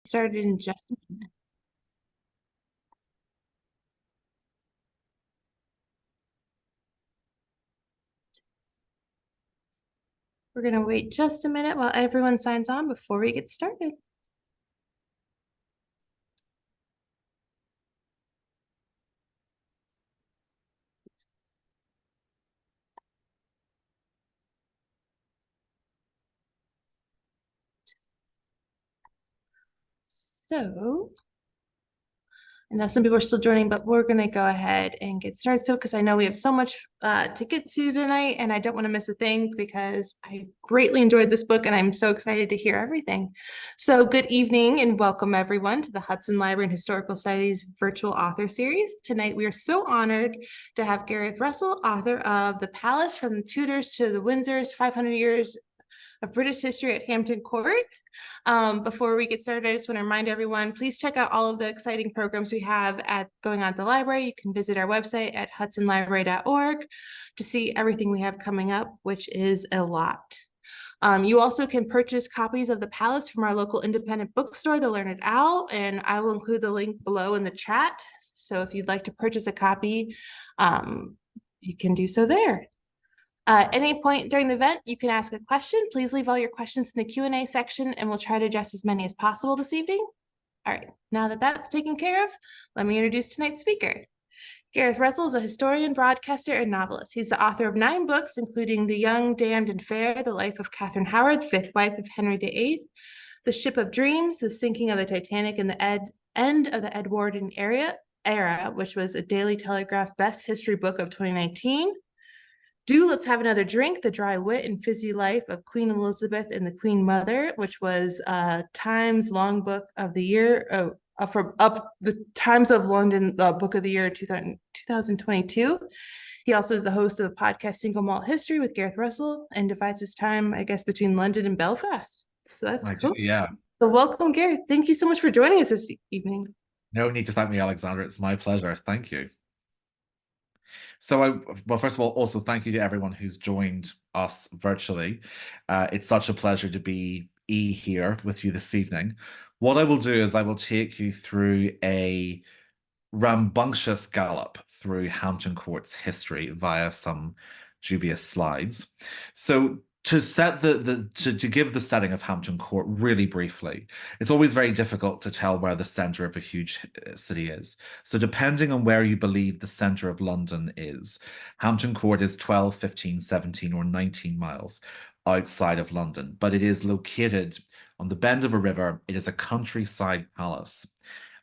Started in just a minute. We're going to wait just a minute while everyone signs on before we get started. So I know some people are still joining, but we're going to go ahead and get started. So, because I know we have so much to get to tonight, and I don't want to miss a thing because I greatly enjoyed this book and I'm so excited to hear everything. So, good evening and welcome everyone to the Hudson Library and Historical Society's virtual author series. Tonight, we are so honored to have Gareth Russell, author of The Palace from the Tudors to the Windsors, 500 Years of British History at Hampton Court. Before we get started, I just want to remind everyone, please check out all of the exciting programs we have going on at the library. You can visit our website at hudsonlibrary.org to see everything we have coming up, which is a lot. You also can purchase copies of The Palace from our local independent bookstore, The Learned Owl, and I will include the link below in the chat. So if you'd like to purchase a copy, you can do so there. At any point during the event, you can ask a question. Please leave all your questions in the Q&A section and we'll try to address as many as possible this evening. All right, now that that's taken care of, let me introduce tonight's speaker. Gareth Russell is a historian, broadcaster, and novelist. He's the author of 9 books, including The Young, Damned, and Fair, The Life of Catherine Howard, 5th wife of Henry VIII, The Ship of Dreams, The Sinking of the Titanic, and the End of the Edwardian era, which was a Daily Telegraph Best History Book of 2019. Let's Have Another Drink, The Dry Wit and Fizzy Life of Queen Elizabeth and the Queen Mother, which was Times Long Book of the Year, the Times of London Book of the Year 2022. He also is the host of the podcast Single Malt History with Gareth Russell and divides his time, I guess, between London and Belfast. So that's cool. Yeah. So welcome, Gareth. Thank you so much for joining us this evening. No need to thank me, Alexandra. It's my pleasure. Thank you. So, well, first of all, also thank you to everyone who's joined us virtually. It's such a pleasure to be here with you this evening. What I will do is I will take you through a rambunctious gallop through Hampton Court's history via some dubious slides. So to set to give the setting of Hampton Court really briefly, it's always very difficult to tell where the center of a huge city is. So depending on where you believe the center of London is, Hampton Court is 12, 15, 17, or 19 miles outside of London, but it is located on the bend of a river. It is a countryside palace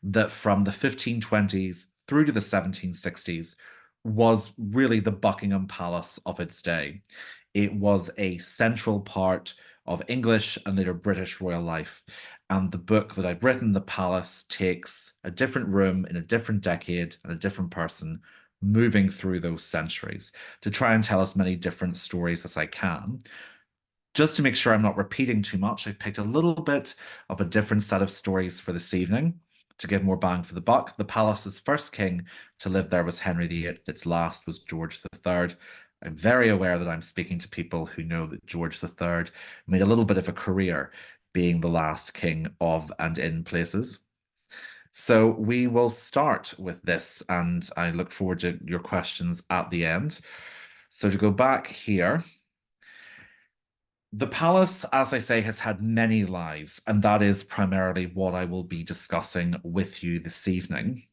that from the 1520s through to the 1760s was really the Buckingham Palace of its day. It was a central part of English and later British royal life. And the book that I've written, The Palace, takes a different room in a different decade and a different person moving through those centuries to try and tell as many different stories as I can. Just to make sure I'm not repeating too much, I've picked a little bit of a different set of stories for this evening to give more bang for the buck. The palace's first king to live there was Henry VIII. Its last was George III. I'm very aware that I'm speaking to people who know that George III made a little bit of a career being the last king of and in places. So we will start with this, and I look forward to your questions at the end. So to go back here, the palace, as I say, has had many lives, and that is primarily what I will be discussing with you this evening.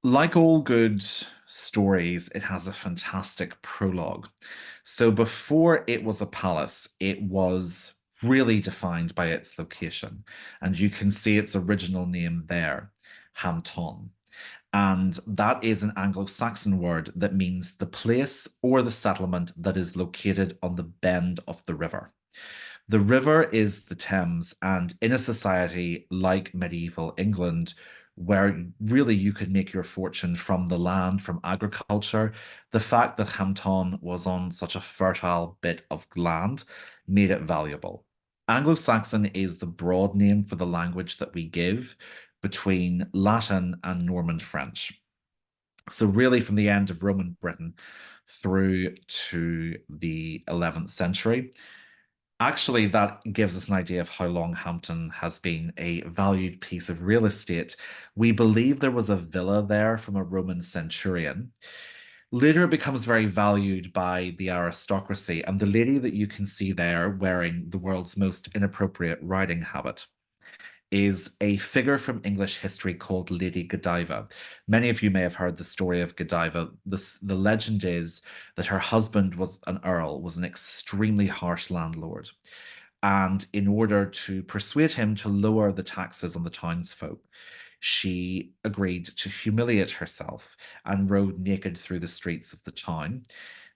Like all good stories, it has a fantastic prologue. So before it was a palace, it was really defined by its location. And you can see its original name there, Hampton. And that is an Anglo-Saxon word that means the place or the settlement that is located on the bend of the river. The river is the Thames, and in a society like medieval England, where really you could make your fortune from the land, from agriculture, the fact that Hampton was on such a fertile bit of land made it valuable. Anglo-Saxon is the broad name for the language that we give between Latin and Norman French. So really from the end of Roman Britain through to the 11th century, Actually, that gives us an idea of how long Hampton has been a valued piece of real estate. We believe there was a villa there from a Roman centurion. Later, it becomes very valued by the aristocracy, and the lady that you can see there wearing the world's most inappropriate riding habit is a figure from English history called Lady Godiva. Many of you may have heard the story of Godiva. The legend is that her husband was an earl, was an extremely harsh landlord. And in order to persuade him to lower the taxes on the townsfolk, she agreed to humiliate herself and rode naked through the streets of the town.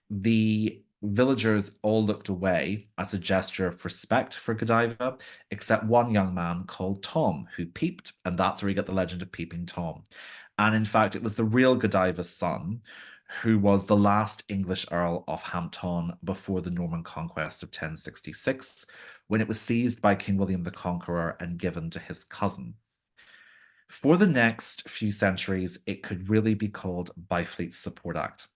The villagers all looked away as a gesture of respect for Godiva, except one young man called Tom, who peeped, and that's where we get the legend of Peeping Tom. And in fact, it was the real Godiva's son who was the last English Earl of Hampton before the Norman conquest of 1066, when it was seized by King William the Conqueror and given to his cousin. For the next few centuries, it could really be called Byfleet's Support Act.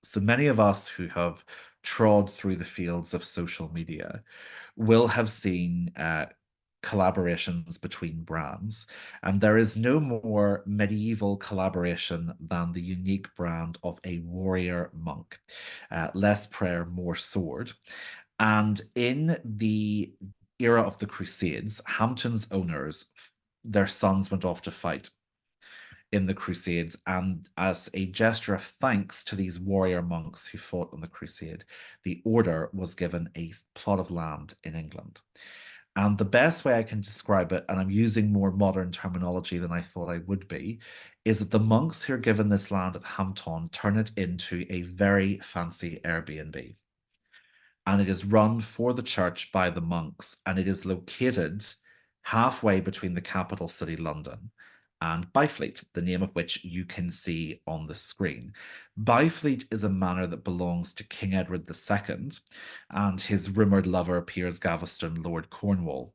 So many of us who have trod through the fields of social media will have seen collaborations between brands. And there is no more medieval collaboration than the unique brand of a warrior monk. Less prayer, more sword. And in the era of the Crusades, Hampton's owners, their sons went off to fight in the Crusades. And as a gesture of thanks to these warrior monks who fought on the Crusade, the order was given a plot of land in England. And the best way I can describe it, and I'm using more modern terminology than I thought I would be, is that the monks who are given this land at Hampton turn it into a very fancy Airbnb. And it is run for the church by the monks, and it is located halfway between the capital city, London, and Byfleet, the name of which you can see on the screen. Byfleet is a manor that belongs to King Edward II, and his rumoured lover, Piers Gaveston, Lord Cornwall.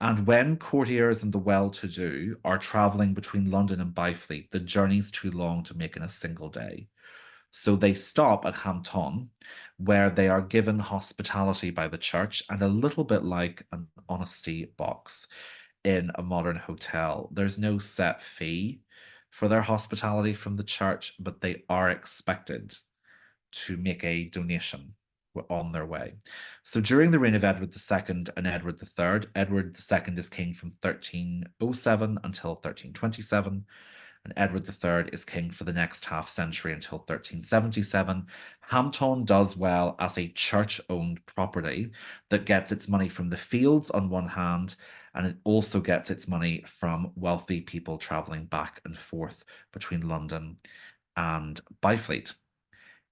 And when courtiers and the well-to-do are travelling between London and Byfleet, the journey's too long to make in a single day. So they stop at Hampton, where they are given hospitality by the church and a little bit like an honesty box in a modern hotel. There's no set fee for their hospitality from the church, but they are expected to make a donation on their way. So during the reign of Edward II and Edward III, Edward II is king from 1307 until 1327, and Edward III is king for the next half century until 1377. Hampton does well as a church-owned property that gets its money from the fields on one hand, and it also gets its money from wealthy people traveling back and forth between London and Byfleet.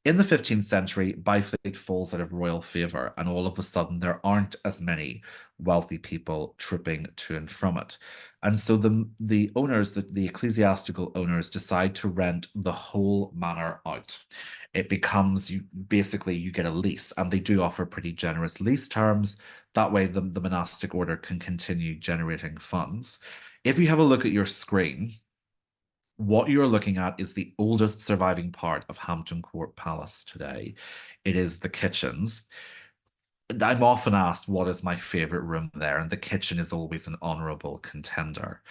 In the 15th century, Byfleet falls out of royal favour, and all of a sudden there aren't as many wealthy people trooping to and from it. And so the owners, the ecclesiastical owners, decide to rent the whole manor out. It becomes you get a lease, and they do offer pretty generous lease terms. That way, the monastic order can continue generating funds. If you have a look at your screen, what you're looking at is the oldest surviving part of Hampton Court Palace today. It is the kitchens. I'm often asked what is my favorite room there, and the kitchen is always an honorable contender.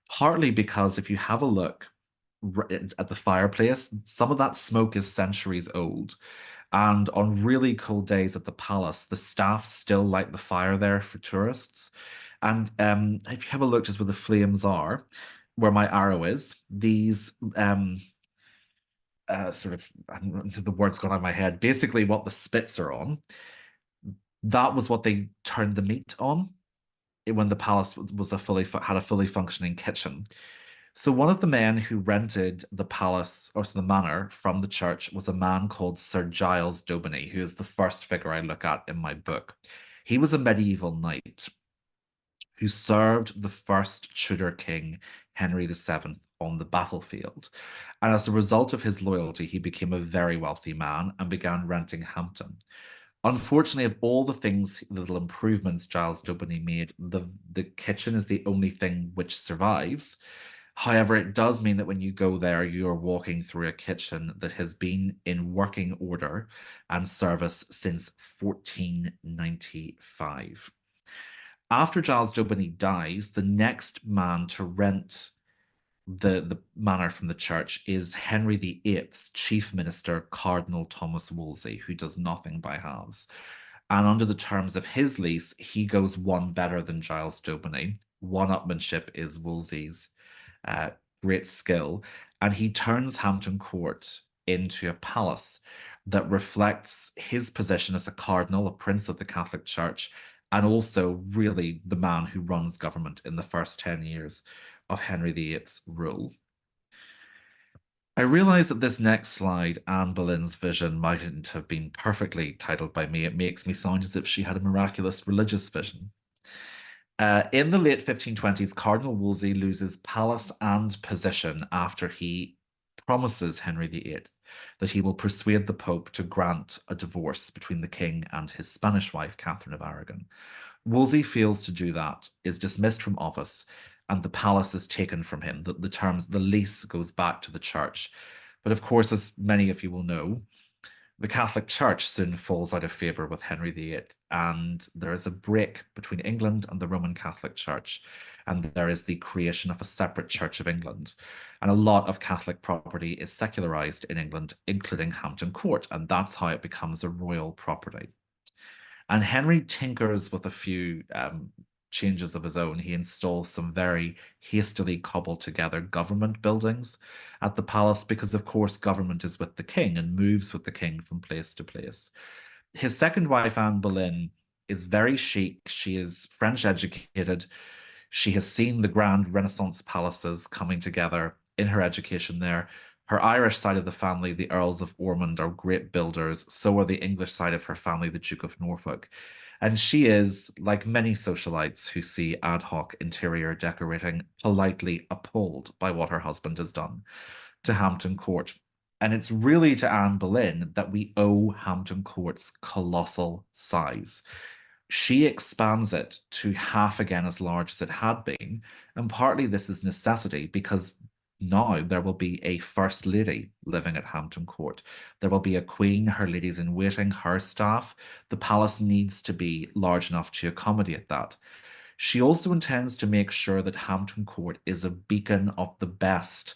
Partly because if you have a look at the fireplace, some of that smoke is centuries old. And on really cold days at the palace, the staff still light the fire there for tourists. And if you have a look just where the flames are, where my arrow is, these sort of the words gone out of my head. Basically, what the spits are on, that was what they turned the meat on when the palace was had a fully functioning kitchen. So one of the men who rented the palace or the manor from the church was a man called Sir Giles Daubeny, who is the first figure I look at in my book. He was a medieval knight who served the first Tudor king, Henry VII, on the battlefield. And as a result of his loyalty, he became a very wealthy man and began renting Hampton. Unfortunately, of all the things, little improvements Giles Daubeny made, the kitchen is the only thing which survives. However, it does mean that when you go there, you are walking through a kitchen that has been in working order and service since 1495. After Giles Daubeny dies, the next man to rent the manor from the church is Henry VIII's chief minister, Cardinal Thomas Wolsey, who does nothing by halves. And under the terms of his lease, he goes one better than Giles Daubeny. One-upmanship is Wolsey's uh, great skill, and he turns Hampton Court into a palace that reflects his position as a cardinal, a prince of the Catholic Church, and also really the man who runs government in the first 10 years of Henry VIII's rule. I realize that this next slide, Anne Boleyn's vision, mightn't have been perfectly titled by me. It makes me sound as if she had a miraculous religious vision. In the late 1520s, Cardinal Wolsey loses palace and position after he promises Henry VIII that he will persuade the Pope to grant a divorce between the king and his Spanish wife, Catherine of Aragon. Wolsey fails to do that, is dismissed from office, and the palace is taken from him. The lease goes back to the church. But of course, as many of you will know, the Catholic Church soon falls out of favour with Henry VIII, and there is a break between England and the Roman Catholic Church, and there is the creation of a separate Church of England. And a lot of Catholic property is secularised in England, including Hampton Court, and that's how it becomes a royal property. And Henry tinkers with a few changes of his own. He installs some very hastily cobbled together government buildings at the palace because, of course, government is with the king and moves with the king from place to place. His second wife, Anne Boleyn, is very chic. She is French educated. She has seen the grand Renaissance palaces coming together in her education there. Her Irish side of the family, the Earls of Ormond, are great builders. So are the English side of her family, the Duke of Norfolk. And she is, like many socialites who see ad hoc interior decorating, politely appalled by what her husband has done to Hampton Court. And it's really to Anne Boleyn that we owe Hampton Court's colossal size. She expands it to half again as large as it had been. And partly this is necessity because now there will be a first lady living at Hampton Court. There will be a queen, her ladies in waiting, her staff. The palace needs to be large enough to accommodate that. She also intends to make sure that Hampton Court is a beacon of the best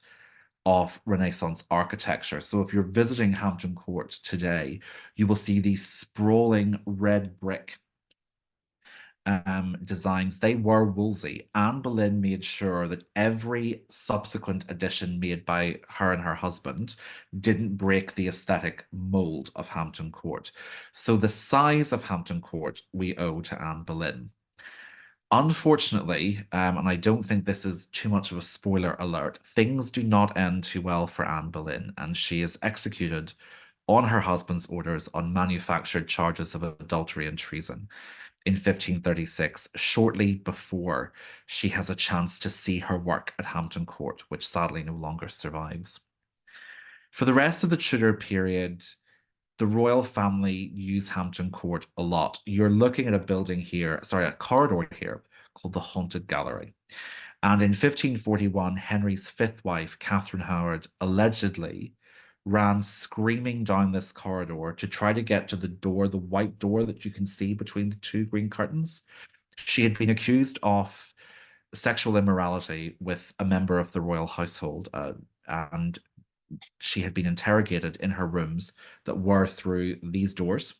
of Renaissance architecture. So if you're visiting Hampton Court today, you will see these sprawling red brick designs. They were Wolsey. Anne Boleyn made sure that every subsequent addition made by her and her husband didn't break the aesthetic mold of Hampton Court. So the size of Hampton Court we owe to Anne Boleyn. Unfortunately, and I don't think this is too much of a spoiler alert, things do not end too well for Anne Boleyn, and she is executed on her husband's orders on manufactured charges of adultery and treason in 1536, shortly before she has a chance to see her work at Hampton Court, which sadly no longer survives. For the rest of the Tudor period, the royal family use Hampton Court a lot. You're looking at a building here, sorry, a corridor here called the Haunted Gallery. And in 1541, Henry's fifth wife, Catherine Howard, allegedly ran screaming down this corridor to try to get to the door, the white door that you can see between the two green curtains. She had been accused of sexual immorality with a member of the royal household, and she had been interrogated in her rooms that were through these doors.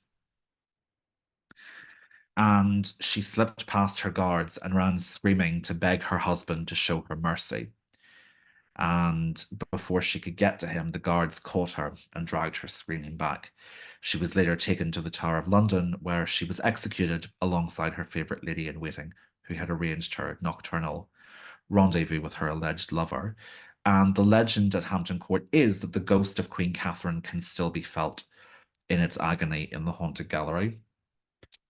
And she slipped past her guards and ran screaming to beg her husband to show her mercy. And before she could get to him, the guards caught her and dragged her screaming back. She was later taken to the Tower of London, where she was executed alongside her favourite lady in waiting, who had arranged her nocturnal rendezvous with her alleged lover. And the legend at Hampton Court is that the ghost of Queen Catherine can still be felt in its agony in the Haunted Gallery.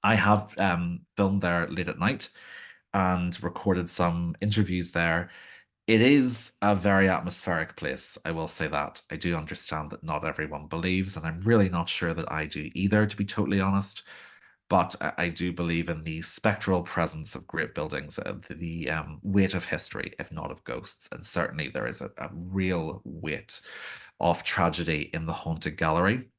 I have filmed there late at night and recorded some interviews there. It is a very atmospheric place, I will say that. I do understand that not everyone believes, and I'm really not sure that I do either, to be totally honest. but I do believe in the spectral presence of great buildings, the weight of history, if not of ghosts. And certainly there is a real weight of tragedy in the Haunted Gallery.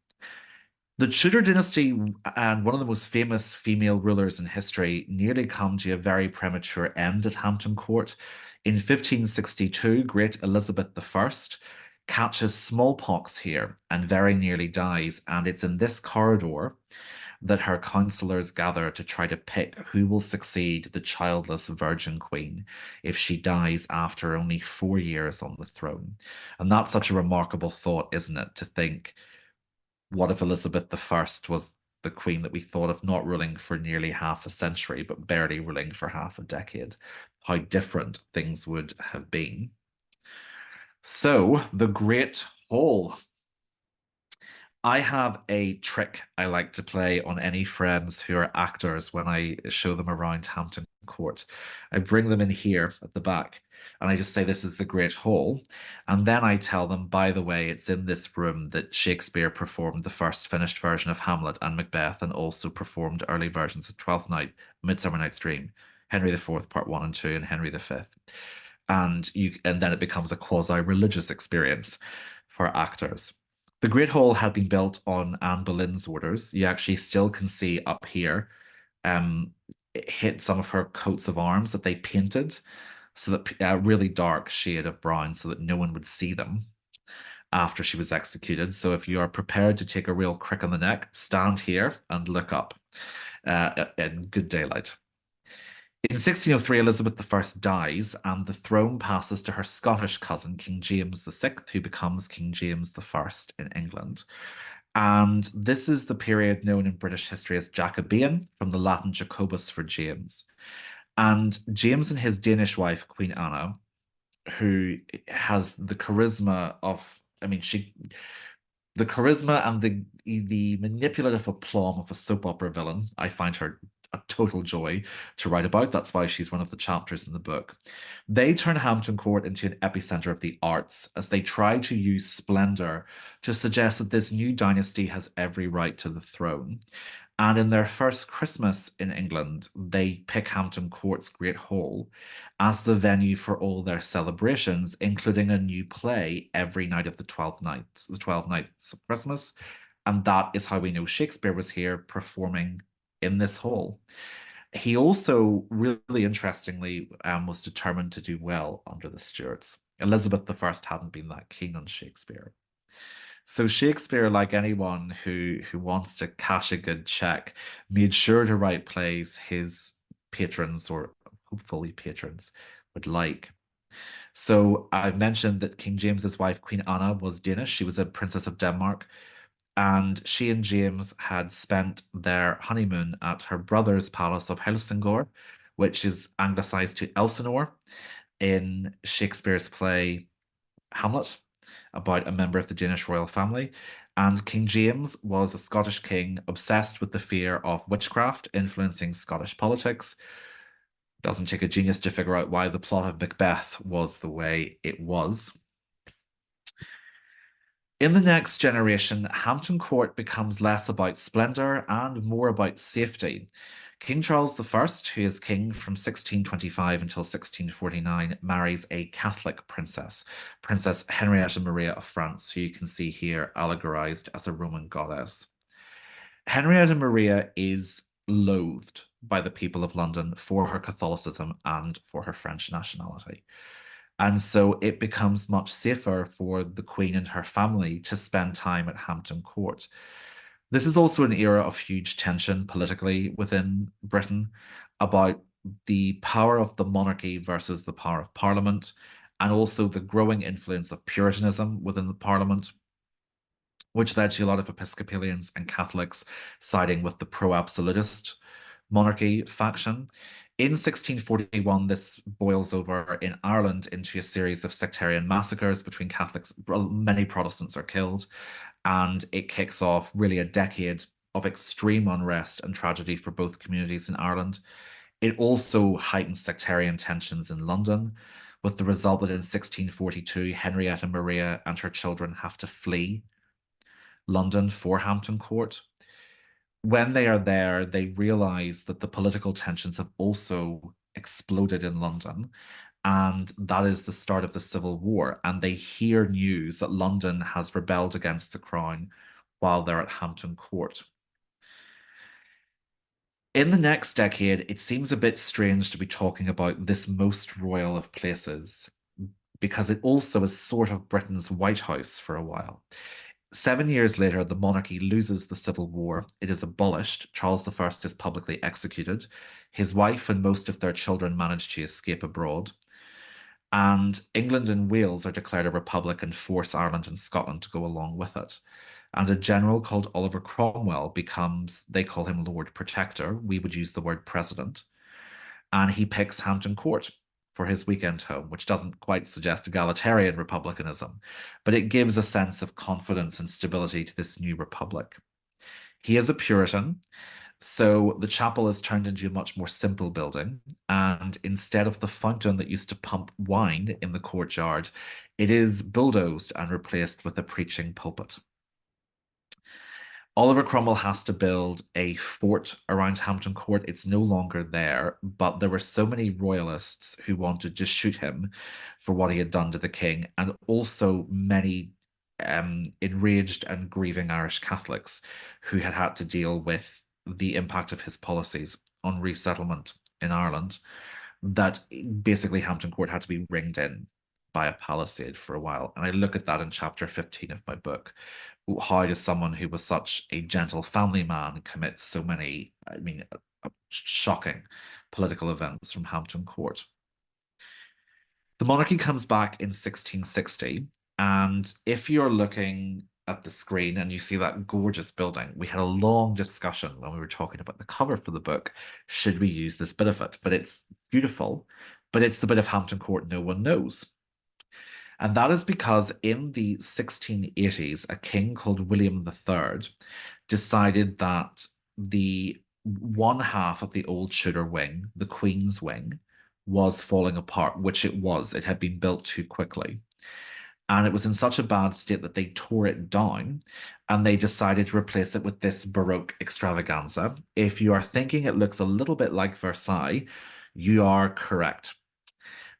The Tudor dynasty and one of the most famous female rulers in history nearly come to a very premature end at Hampton Court. In 1562, Great Elizabeth I catches smallpox here and very nearly dies. And it's in this corridor that her counselors gather to try to pick who will succeed the childless Virgin Queen if she dies after only 4 years on the throne. And that's such a remarkable thought, isn't it? To think, what if Elizabeth I was the queen that we thought of not ruling for nearly half a century, but barely ruling for half a decade? How different things would have been. So, the Great Hall. I have a trick I like to play on any friends who are actors when I show them around Hampton Court. I bring them in here at the back and I just say, this is the Great Hall. And then I tell them, by the way, it's in this room that Shakespeare performed the first finished version of Hamlet and Macbeth and also performed early versions of Twelfth Night, Midsummer Night's Dream, Henry IV, Part 1 and 2, and Henry V. And then it becomes a quasi-religious experience for actors. The Great Hall had been built on Anne Boleyn's orders. You actually still can see up here, it hit some of her coats of arms that they painted, so that a really dark shade of brown, so that no one would see them after she was executed. So if you are prepared to take a real crick on the neck, stand here and look up in good daylight. In 1603, Elizabeth I dies, and the throne passes to her Scottish cousin, King James VI, who becomes King James I in England. And this is the period known in British history as Jacobean, from the Latin Jacobus for James. And James and his Danish wife, Queen Anna, who has the charisma of, I mean, the charisma and the manipulative aplomb of a soap opera villain. I find her a total joy to write about. That's why she's one of the chapters in the book. They turn Hampton Court into an epicenter of the arts as they try to use splendor to suggest that this new dynasty has every right to the throne. And in their first Christmas in England, they pick Hampton Court's Great Hall as the venue for all their celebrations, including a new play every night of the 12 nights, the 12 nights of Christmas. And that is how we know Shakespeare was here performing in this hall. He also, really interestingly, was determined to do well under the Stuarts. Elizabeth I hadn't been that keen on Shakespeare. So Shakespeare, like anyone who wants to cash a good check, made sure to write plays his patrons, or hopefully patrons, would like. So I've mentioned that King James's wife, Queen Anna, was Danish. She was a princess of Denmark. And she and James had spent their honeymoon at her brother's palace of Helsingør, which is anglicized to Elsinore in Shakespeare's play Hamlet, about a member of the Danish royal family. And King James was a Scottish king obsessed with the fear of witchcraft influencing Scottish politics. Doesn't take a genius to figure out why the plot of Macbeth was the way it was. In the next generation, Hampton Court becomes less about splendor and more about safety. King Charles I, who is king from 1625 until 1649, marries a Catholic princess, Princess Henrietta Maria of France, who you can see here allegorized as a Roman goddess. Henrietta Maria is loathed by the people of London for her Catholicism and for her French nationality. And so it becomes much safer for the Queen and her family to spend time at Hampton Court. This is also an era of huge tension politically within Britain about the power of the monarchy versus the power of Parliament, and also the growing influence of Puritanism within the Parliament, which led to a lot of Episcopalians and Catholics siding with the pro-absolutist monarchy faction. In 1641, this boils over in Ireland into a series of sectarian massacres between Catholics. Many Protestants are killed, and it kicks off really a decade of extreme unrest and tragedy for both communities in Ireland. It also heightens sectarian tensions in London, with the result that in 1642, Henrietta Maria and her children have to flee London for Hampton Court. When they are there, they realize that the political tensions have also exploded in London, and that is the start of the Civil War. And they hear news that London has rebelled against the crown while they're at Hampton Court. In the next decade, it seems a bit strange to be talking about this most royal of places because it also is sort of Britain's White House for a while. 7 years later, the monarchy loses the Civil War. It is abolished. Charles I is publicly executed. His wife and most of their children manage to escape abroad. And England and Wales are declared a republic and force Ireland and Scotland to go along with it. And a general called Oliver Cromwell becomes, they call him Lord Protector. We would use the word president. And he picks Hampton Court for his weekend home, which doesn't quite suggest egalitarian republicanism, but it gives a sense of confidence and stability to this new republic. He is a Puritan, so the chapel is turned into a much more simple building. And instead of the fountain that used to pump wine in the courtyard, it is bulldozed and replaced with a preaching pulpit. Oliver Cromwell has to build a fort around Hampton Court. It's no longer there, but there were so many royalists who wanted to shoot him for what he had done to the king, and also many enraged and grieving Irish Catholics who had to deal with the impact of his policies on resettlement in Ireland, that basically Hampton Court had to be ringed in by a palisade for a while. And I look at that in chapter 15 of my book. How does someone who was such a gentle family man commit so many, I mean, shocking political events from Hampton Court? The monarchy comes back in 1660. And if you're looking at the screen and you see that gorgeous building, we had a long discussion when we were talking about the cover for the book. Should we use this bit of it? But it's beautiful, but it's the bit of Hampton Court no one knows. And that is because in the 1680s, a king called William III decided that the one half of the old Tudor wing, the Queen's wing, was falling apart, which it was. It had been built too quickly. And it was in such a bad state that they tore it down and they decided to replace it with this Baroque extravaganza. If you are thinking it looks a little bit like Versailles, you are correct.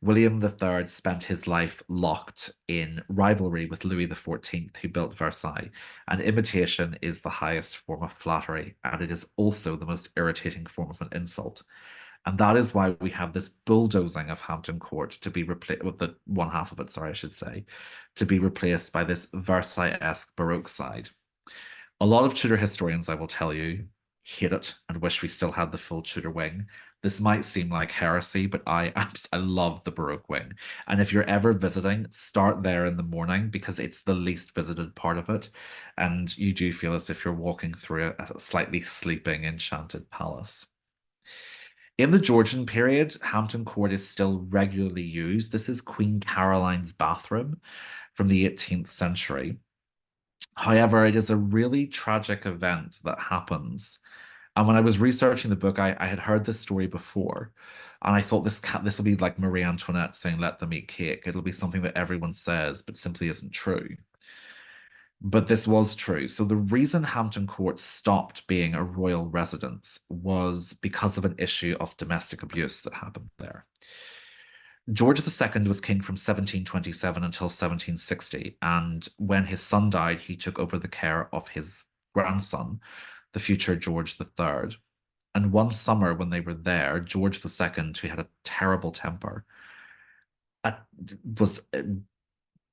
William III spent his life locked in rivalry with Louis XIV, who built Versailles, and imitation is the highest form of flattery, and it is also the most irritating form of an insult. And that is why we have this bulldozing of Hampton Court to be replaced with the one half of it, sorry, I should say, to be replaced by this Versailles-esque Baroque side. A lot of Tudor historians, I will tell you, hate it and wish we still had the full Tudor wing. This might seem like heresy, but I love the Baroque wing. And if you're ever visiting, start there in the morning because it's the least visited part of it. And you do feel as if you're walking through a slightly sleeping, enchanted palace. In the Georgian period, Hampton Court is still regularly used. This is Queen Caroline's bathroom from the 18th century. However, it is a really tragic event that happens. And when I was researching the book, I had heard this story before, and I thought this will be like Marie Antoinette saying, "Let them eat cake." It'll be something that everyone says, but simply isn't true. But this was true. So the reason Hampton Court stopped being a royal residence was because of an issue of domestic abuse that happened there. George II was king from 1727 until 1760, and when his son died, he took over the care of his grandson, the future George III. And one summer when they were there, George II, who had a terrible temper, uh, was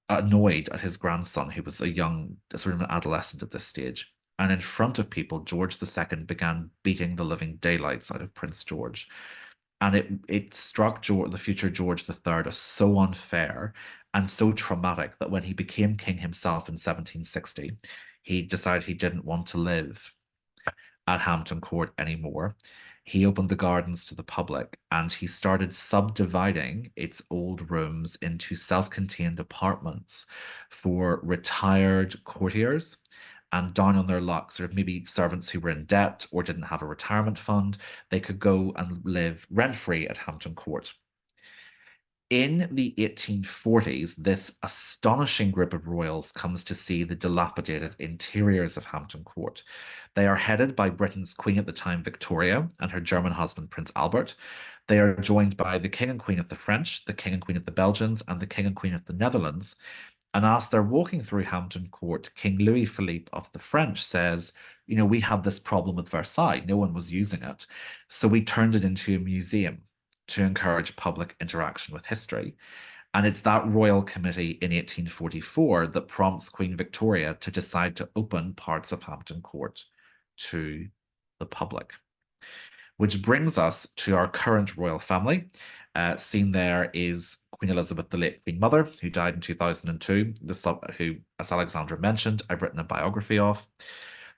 annoyed at his grandson, who was a young, sort of an adolescent at this stage. And in front of people, George II began beating the living daylights out of Prince George. And it struck the future George III as so unfair and so traumatic that when he became king himself in 1760, he decided he didn't want to live at Hampton Court anymore. He opened the gardens to the public and he started subdividing its old rooms into self-contained apartments for retired courtiers and down on their luck, sort of maybe servants who were in debt or didn't have a retirement fund, they could go and live rent-free at Hampton Court. In the 1840s, this astonishing group of royals comes to see the dilapidated interiors of Hampton Court. They are headed by Britain's Queen at the time, Victoria, and her German husband, Prince Albert. They are joined by the King and Queen of the French, the King and Queen of the Belgians, and the King and Queen of the Netherlands. And as they're walking through Hampton Court, King Louis Philippe of the French says, we had this problem with Versailles. No one was using it. So we turned it into a museum to encourage public interaction with history. And it's that royal committee in 1844 that prompts Queen Victoria to decide to open parts of Hampton Court to the public. Which brings us to our current royal family. Seen there is Queen Elizabeth, the late Queen Mother, who died in 2002, who, as Alexandra mentioned, I've written a biography of.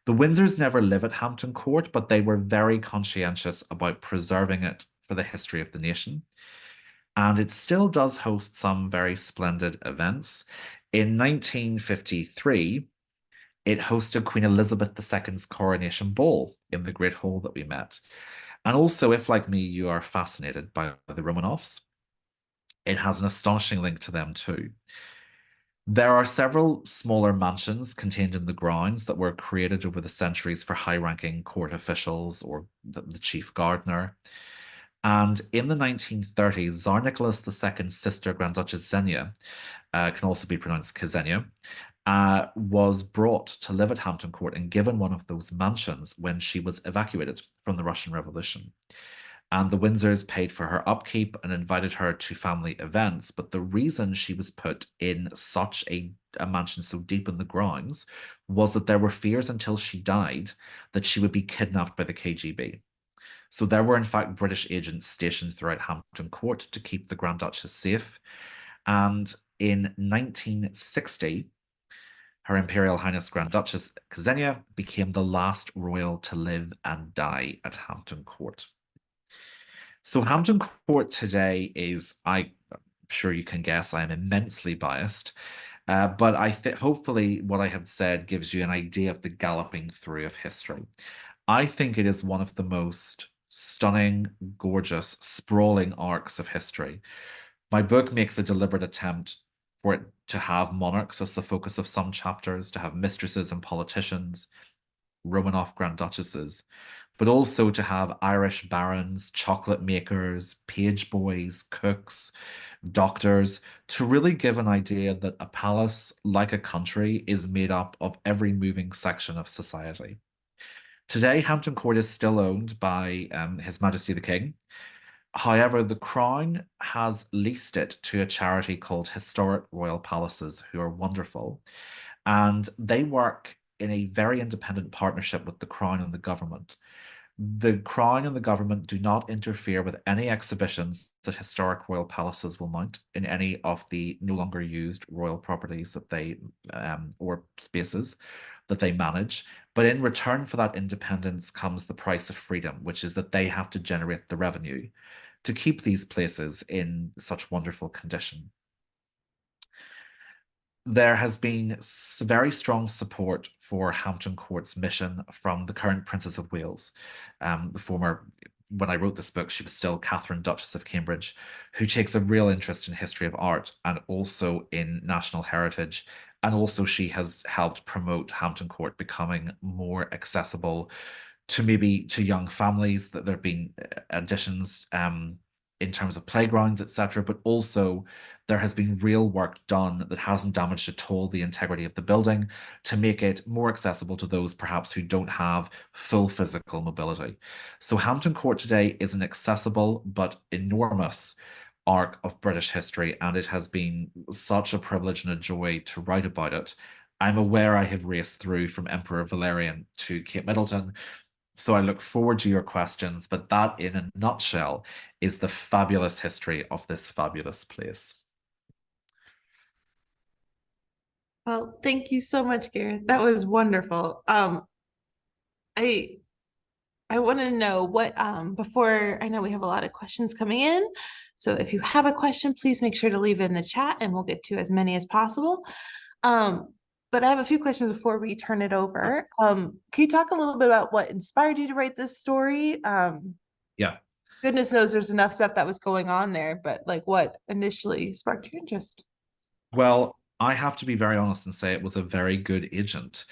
The Windsors never live at Hampton Court, but they were very conscientious about preserving it for the history of the nation. And it still does host some very splendid events. In 1953, it hosted Queen Elizabeth II's coronation ball in the Great Hall that we met. And also, if like me, you are fascinated by the Romanovs, it has an astonishing link to them too. There are several smaller mansions contained in the grounds that were created over the centuries for high-ranking court officials or the chief gardener. And in the 1930s, Tsar Nicholas II's sister, Grand Duchess Xenia, can also be pronounced Ksenia, was brought to live at Hampton Court and given one of those mansions when she was evacuated from the Russian Revolution. And the Windsors paid for her upkeep and invited her to family events. But the reason she was put in such a mansion so deep in the grounds was that there were fears until she died that she would be kidnapped by the KGB. So there were, in fact, British agents stationed throughout Hampton Court to keep the Grand Duchess safe. And in 1960, Her Imperial Highness Grand Duchess Ksenia became the last royal to live and die at Hampton Court. So Hampton Court today is, I'm sure you can guess, I am immensely biased. But I think hopefully what I have said gives you an idea of the galloping through of history. I think it is one of the most stunning, gorgeous, sprawling arcs of history. My book makes a deliberate attempt for it to have monarchs as the focus of some chapters, to have mistresses and politicians, Romanov Grand Duchesses, but also to have Irish barons, chocolate makers, page boys, cooks, doctors, to really give an idea that a palace, like a country, is made up of every moving section of society. Today, Hampton Court is still owned by His Majesty the King. However, the Crown has leased it to a charity called Historic Royal Palaces, who are wonderful. And they work in a very independent partnership with the Crown and the government. The Crown and the government do not interfere with any exhibitions that Historic Royal Palaces will mount in any of the no longer used royal properties that they or spaces that they manage. But in return for that independence comes the price of freedom, which is that they have to generate the revenue to keep these places in such wonderful condition. There has been very strong support for Hampton Court's mission from the current Princess of Wales, the former. When I wrote this book, she was still Catherine, Duchess of Cambridge, who takes a real interest in history of art and also in national heritage. And also, she has helped promote Hampton Court becoming more accessible to maybe to young families, that there have been additions in terms of playgrounds, etc. But also there has been real work done that hasn't damaged at all the integrity of the building to make it more accessible to those perhaps who don't have full physical mobility. So Hampton Court today is an accessible but enormous arc of British history, and it has been such a privilege and a joy to write about it. I'm aware I have raced through from Emperor Valerian to Kate Middleton, so I look forward to your questions, but that in a nutshell is the fabulous history of this fabulous place. Well, thank you so much, Gareth. That was wonderful. I I want to know what before I know we have a lot of questions coming in. So if you have a question, please make sure to leave it in the chat and we'll get to as many as possible. But I have a few questions before we turn it over. Can you talk a little bit about what inspired you to write this story? Yeah. Goodness knows there's enough stuff that was going on there, but like what initially sparked your interest? Well, I have to be very honest and say it was a very good agent.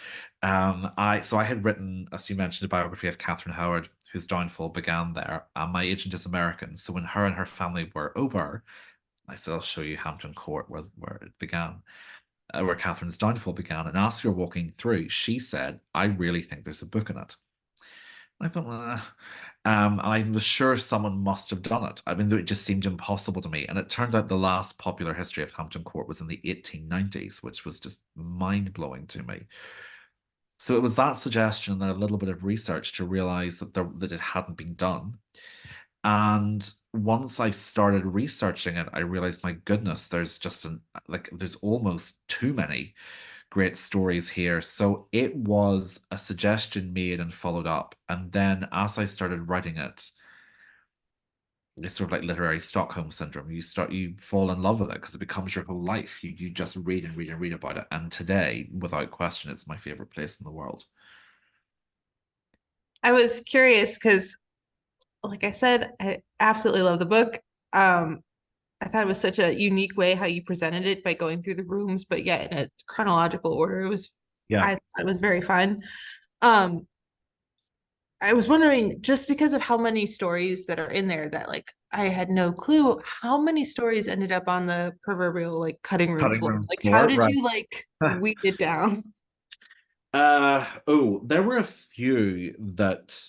I had written, as you mentioned, a biography of Catherine Howard, whose downfall began there. And my agent is American, so when her and her family were over, I said, "I'll show you Hampton Court, where it began, where Catherine's downfall began." And as we were walking through, she said, "I really think there's a book in it." I thought, I was sure someone must have done it. I mean, it just seemed impossible to me. And it turned out the last popular history of Hampton Court was in the 1890s, which was just mind-blowing to me. So it was that suggestion and then a little bit of research to realize that it hadn't been done. And once I started researching it, I realized, my goodness, there's almost too many great stories here. So it was a suggestion made and followed up. And then as I started writing it, it's sort of like literary Stockholm syndrome. You fall in love with it because it becomes your whole life. You just read and read and read about it. And today, without question, it's my favorite place in the world. I was curious because, like I said, I absolutely love the book. Um, I thought it was such a unique way how you presented it by going through the rooms, but yet in a chronological order. Yeah. I thought it was very fun. Um, I was wondering, just because of how many stories that are in there that like I had no clue how many stories ended up on the proverbial like cutting room Cutting floor. room Like, how floor, did right. you like weed it down? There were a few that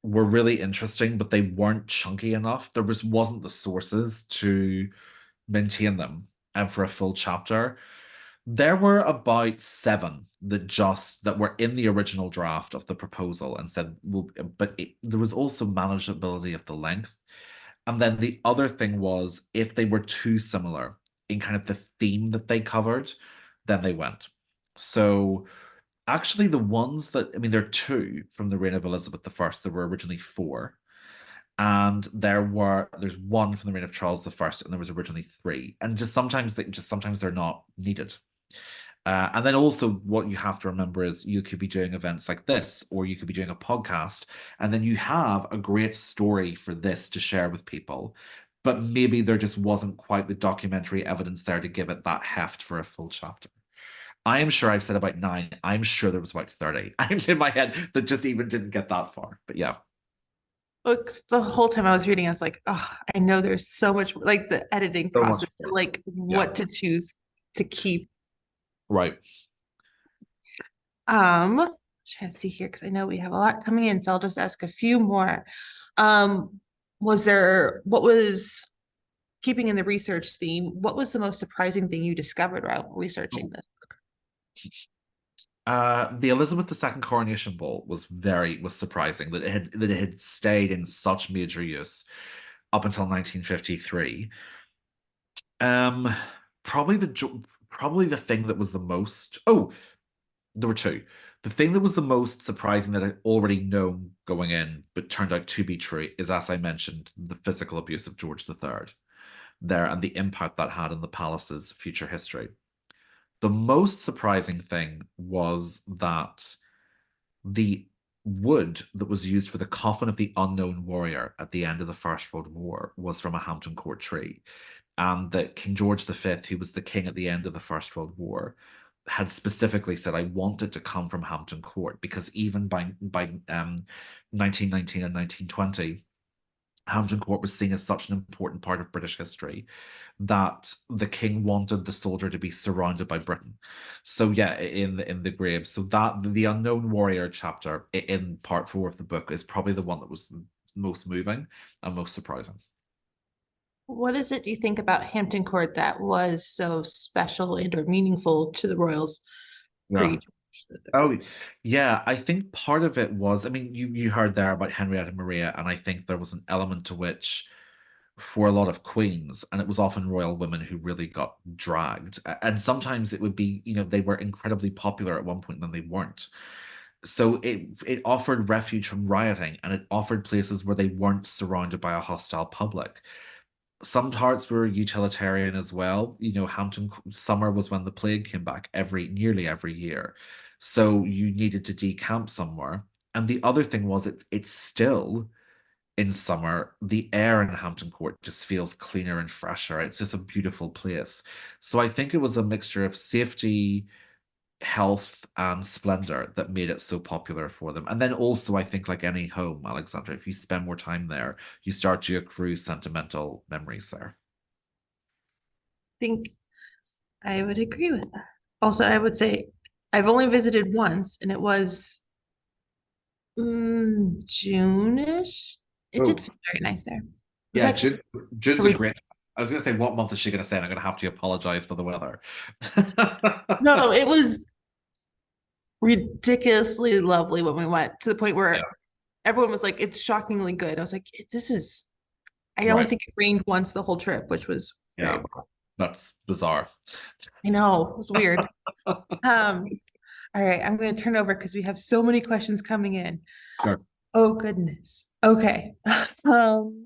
were really interesting, but they weren't chunky enough. Wasn't the sources to maintain them and for a full chapter. There were about seven that were in the original draft of the proposal and said, well, but there was also manageability of the length. And then the other thing was, if they were too similar in kind of the theme that they covered, then they went. So actually, the ones that, I mean, there are two from the reign of Elizabeth the First. There were originally four. And there's one from the reign of Charles the First, and there was originally three. And just sometimes they're not needed. And then also, what you have to remember is you could be doing events like this, or you could be doing a podcast, and then you have a great story for this to share with people. But maybe there just wasn't quite the documentary evidence there to give it that heft for a full chapter. I am sure I've said about nine. I'm sure there was about 30. I'm in my head that just even didn't get that far. But yeah, Books the whole time I was reading, I was like, oh, I know there's so much like the editing so much process, more. like Yeah, what to choose to keep. right. Trying to see here because I know we have a lot coming in, so I'll just ask a few more. Um, what was keeping in the research theme, what was the most surprising thing you discovered while researching this? The Elizabeth II coronation ball was surprising that it had stayed in such major use up until 1953. Um, probably probably the thing that was the most. Oh, there were two. The thing that was the most surprising that I'd already known going in, but turned out to be true, is, as I mentioned, the physical abuse of George III there and the impact that had on the palace's future history. The most surprising thing was that the wood that was used for the coffin of the unknown warrior at the end of the First World War was from a Hampton Court tree. And that King George V, who was the king at the end of the First World War, had specifically said, "I want it to come from Hampton Court," because even by 1919 and 1920, Hampton Court was seen as such an important part of British history that the king wanted the soldier to be surrounded by Britain. So yeah, in the grave. So that the unknown warrior chapter in part four of the book is probably the one that was most moving and most surprising. What is it do you think about Hampton Court that was so special and or meaningful to the royals Yeah. pre? Oh, yeah. I think part of it was, I mean, you heard there about Henrietta Maria, and I think there was an element to which for a lot of queens, and it was often royal women who really got dragged. And sometimes it would be, they were incredibly popular at one point, and then they weren't. So it offered refuge from rioting, and it offered places where they weren't surrounded by a hostile public. Some parts were utilitarian as well. Hampton summer was when the plague came back nearly every year. So you needed to decamp somewhere. And the other thing was it's still in summer, the air in Hampton Court just feels cleaner and fresher. It's just a beautiful place. So I think it was a mixture of safety, health, and splendor that made it so popular for them. And then also, I think, like any home, Alexandra, if you spend more time there, you start to accrue sentimental memories there. Think I would agree with that. Also, I would say I've only visited once, and it was June-ish. It did Oh, feel very nice there. It was yeah, actually June's a a re- great. I was going to say, what month is she going to say? And I'm going to have to apologize for the weather. no, it was ridiculously lovely when we went to the point Yeah, where everyone was like, "It's shockingly good." I was like, "This is." I only right. think it rained once the whole trip, which was very Yeah, well. that's bizarre. I know it was weird. Um, all right, I'm going to turn over because we have so many questions coming in. Sure. Oh goodness. Okay. Um,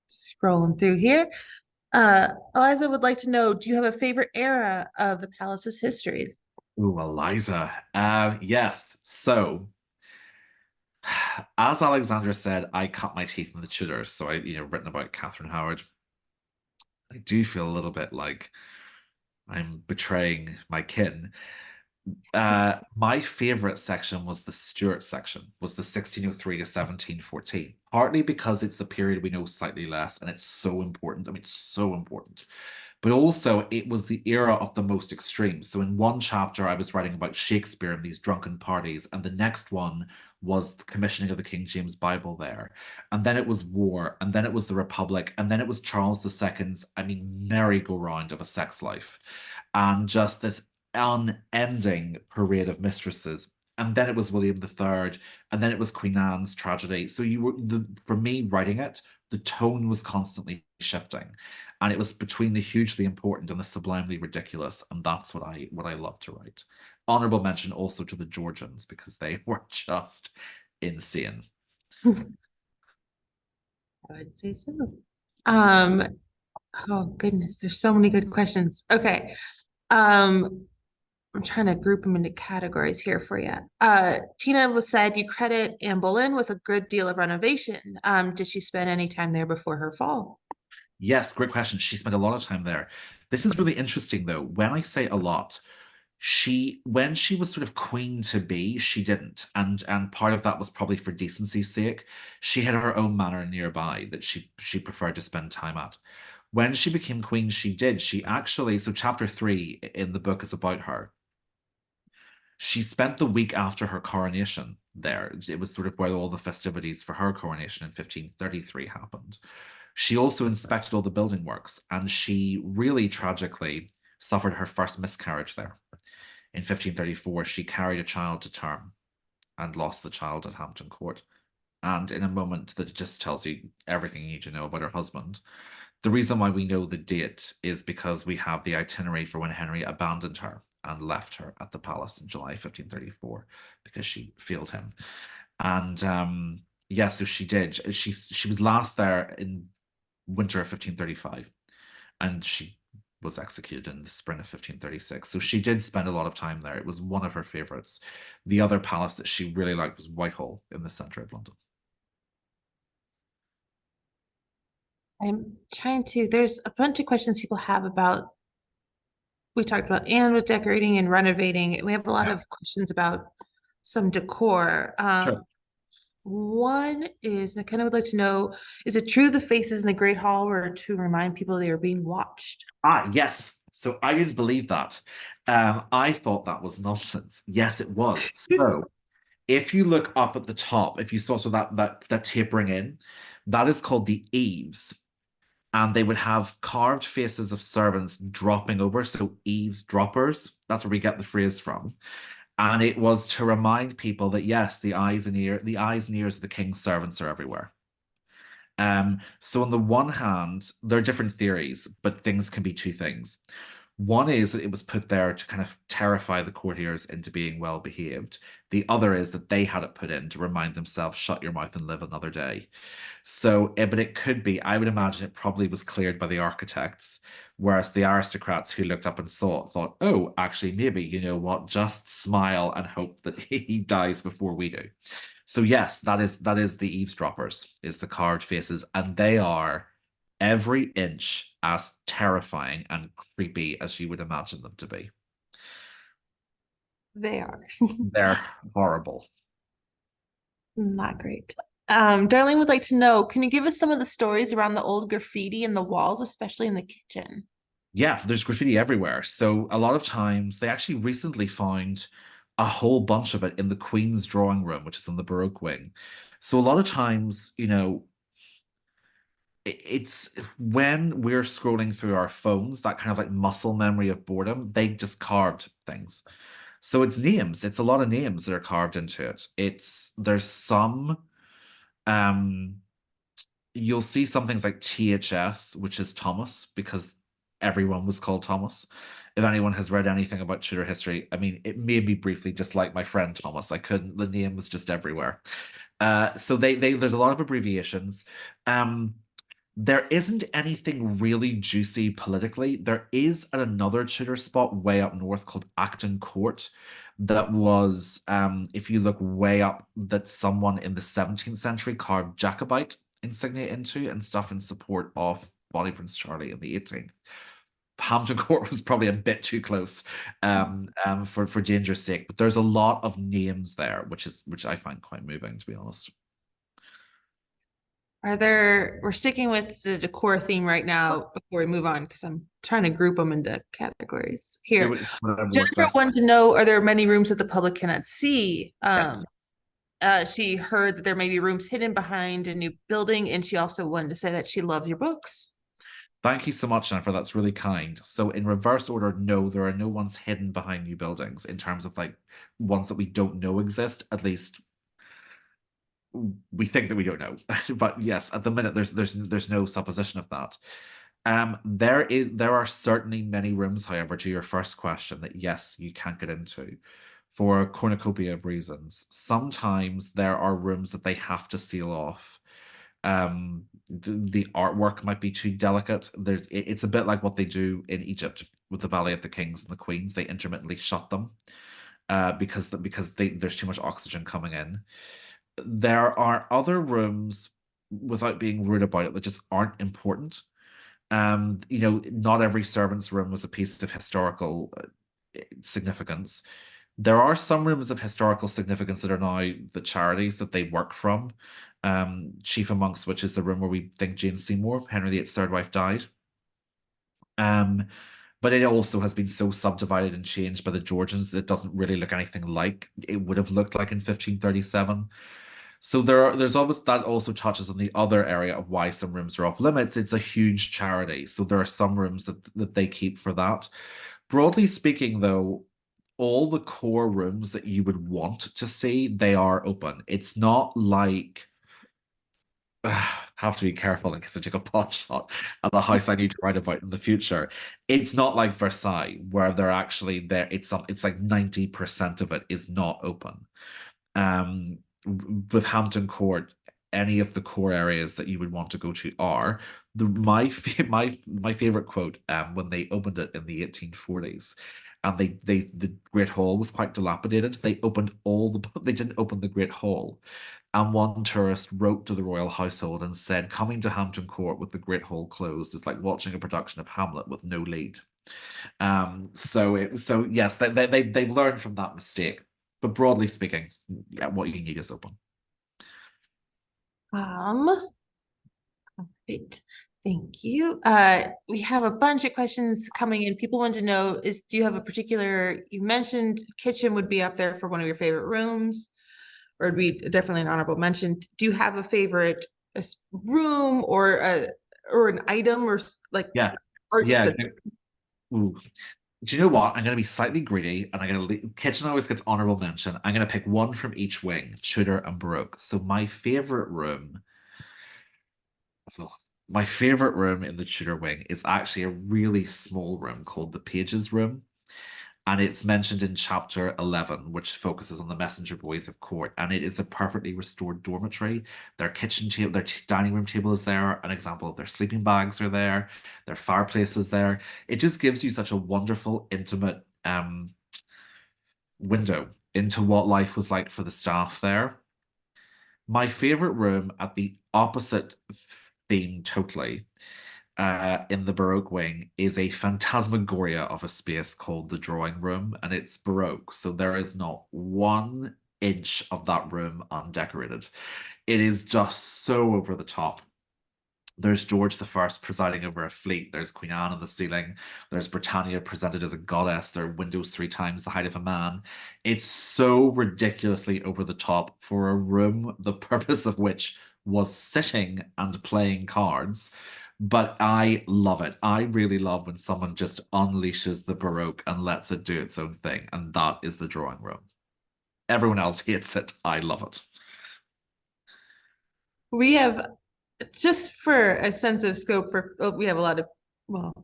scrolling through here. Eliza would like to know, do you have a favorite era of the palace's history? Ooh, Eliza. Yes. So, as Alexandra said, I cut my teeth in the Tudors. So written about Catherine Howard. I do feel a little bit like I'm betraying my kin. My favorite section was the Stuart section, was the 1603 to 1714, partly because it's the period we know slightly less, and it's so important. I mean, it's so important. But also, it was the era of the most extreme. So, in one chapter, I was writing about Shakespeare and these drunken parties, and the next one was the commissioning of the King James Bible there. And then it was war, and then it was the Republic, and then it was Charles II's, I mean, merry-go-round of a sex life. And just this unending parade of mistresses. And then it was William III, and then it was Queen Anne's tragedy. So for me writing it, the tone was constantly shifting, and it was between the hugely important and the sublimely ridiculous, and that's what I love to write. Honorable mention also to the Georgians because they were just insane. I would say so. Um, oh goodness, there's so many good questions. Okay. Um, I'm trying to group them into categories here for you. Tina was said you credit Anne Boleyn with a good deal of renovation. Did she spend any time there before her fall? Yes, great question. She spent a lot of time there. This is really interesting though. When I say a lot, when she was sort of queen to be, she didn't. And part of that was probably for decency's sake. She had her own manor nearby that she preferred to spend time at. When she became queen, she did. She actually, so chapter 3 in the book is about her. She spent the week after her coronation there. It was sort of where all the festivities for her coronation in 1533 happened. She also inspected all the building works, and she really tragically suffered her first miscarriage there. In 1534, she carried a child to term and lost the child at Hampton Court. And in a moment that just tells you everything you need to know about her husband. The reason why we know the date is because we have the itinerary for when Henry abandoned her and left her at the palace in July 1534 because she failed him. And yeah, so she did. She was last there in winter of 1535, and she was executed in the spring of 1536. So she did spend a lot of time there. It was one of her favorites. The other palace that she really liked was Whitehall in the center of London. I'm trying to, there's a bunch of questions people have about, we talked about Anne with decorating and renovating. We have a lot Yeah, of questions about some decor. sure. One is McKenna would like to know, is it true the faces in the Great Hall were to remind people they are being watched? Ah, yes. So I didn't believe that. I thought that was nonsense. Yes, it was. So if you look up at the top, if you saw that tapering in, that is called the eaves. And they would have carved faces of servants dropping over, so eavesdroppers. That's where we get the phrase from. And it was to remind people that yes, the eyes and ears of the king's servants are everywhere. So on the one hand, there are different theories, but things can be two things. One is that it was put there to kind of terrify the courtiers into being well behaved. The other is that they had it put in to remind themselves, shut your mouth and live another day. So, but it could be, I would imagine it probably was cleared by the architects, whereas the aristocrats who looked up and saw it thought, oh, actually, maybe, you know what, just smile and hope that he dies before we do. So yes, that is the eavesdroppers, is the carved faces, and they are every inch as terrifying and creepy as you would imagine them to be. They are. They're horrible. Not great. Darlene would like to know, can you give us some of the stories around the old graffiti in the walls, especially in the kitchen? Yeah, there's graffiti everywhere. So a lot of times they actually recently found a whole bunch of it in the Queen's drawing room, which is in the Baroque wing. So a lot of times, it's when we're scrolling through our phones, that kind of like muscle memory of boredom, they just carved things. So it's names. It's a lot of names that are carved into it. There's some um you'll see some things like THS, which is Thomas, because everyone was called Thomas. If anyone has read anything about Tudor history, I mean, it made me briefly dislike my friend Thomas. I couldn't, the name was just everywhere. So there's a lot of abbreviations. Um, there isn't anything really juicy politically. There is at another Tudor spot way up north called Acton Court that was, if you look way up, that someone in the 17th century carved Jacobite insignia into and stuff in support of Bonnie Prince Charlie in the 18th. Hampton Court was probably a bit too close for danger's sake, but there's a lot of names there, which I find quite moving, to be honest. We're sticking with the decor theme right now before we move on because I'm trying to group them into categories Do here. it whatever works Jennifer best. wanted to know, are there many rooms that the public cannot see? Yes. She heard that there may be rooms hidden behind a new building, and she also wanted to say that she loves your books. Thank you so much, Jennifer. That's really kind. So, in reverse order, no, there are no ones hidden behind new buildings in terms of like ones that we don't know exist. At least we think that we don't know. But yes, at the minute, there's no supposition of that. There are certainly many rooms, however, to your first question that yes, you can't get into for a cornucopia of reasons. Sometimes there are rooms that they have to seal off. The artwork might be too delicate. It's a bit like what they do in Egypt with the Valley of the Kings and the Queens. They intermittently shut them because there's too much oxygen coming in. There are other rooms, without being rude about it, that just aren't important. Not every servant's room was a piece of historical significance. There are some rooms of historical significance that are now the charities that they work from. Chief amongst which is the room where we think Jane Seymour, Henry VIII's third wife, died. Um, but it also has been so subdivided and changed by the Georgians that it doesn't really look anything like it would have looked like in 1537. So there's always that also touches on the other area of why some rooms are off limits. It's a huge charity, so there are some rooms that they keep for that. Broadly speaking, though, all the core rooms that you would want to see, they are open. It's not like have to be careful in case I take a pot shot at the house I need to write about in the future. It's not like Versailles, where they're actually there. It's like 90% of it is not open. Um, with Hampton Court, any of the core areas that you would want to go to are my favorite quote when they opened it in the 1840s. And the Great Hall was quite dilapidated. They didn't open the Great Hall. And one tourist wrote to the royal household and said, coming to Hampton Court with the Great Hall closed is like watching a production of Hamlet with no lead. So yes, they've learned from that mistake. But broadly speaking, yeah, what you need is open. Um, Great. Thank you. We have a bunch of questions coming in. People want to know do you have a particular, you mentioned kitchen would be up there for one of your favorite rooms, or it'd be definitely an honorable mention. Do you have a favorite room or an item or like Yeah, art yeah. that Ooh. Do you know what? I'm going to be slightly greedy, and I'm going to kitchen always gets honorable mention. I'm going to pick one from each wing, Tudor and Baroque. So my favorite room in the Tudor wing is actually a really small room called the Pages Room. And it's mentioned in chapter 11, which focuses on the messenger boys of court. And it is a perfectly restored dormitory. Their kitchen table, their dining room table is there. An example of their sleeping bags are there. Their fireplace is there. It just gives you such a wonderful, intimate window into what life was like for the staff there. My favorite room at the opposite theme totally, in the Baroque wing is a phantasmagoria of a space called the drawing room, and it's Baroque, so there is not 1 inch of that room undecorated. It is just so over the top. There's George I presiding over a fleet. There's Queen Anne on the ceiling. There's Britannia presented as a goddess. There are windows 3 times the height of a man. It's so ridiculously over the top for a room, the purpose of which was sitting and playing cards. But I love it. I really love when someone just unleashes the Baroque and lets it do its own thing. And that is the drawing room. Everyone else hates it. I love it. We have, just for a sense of scope for, we have a lot of, well,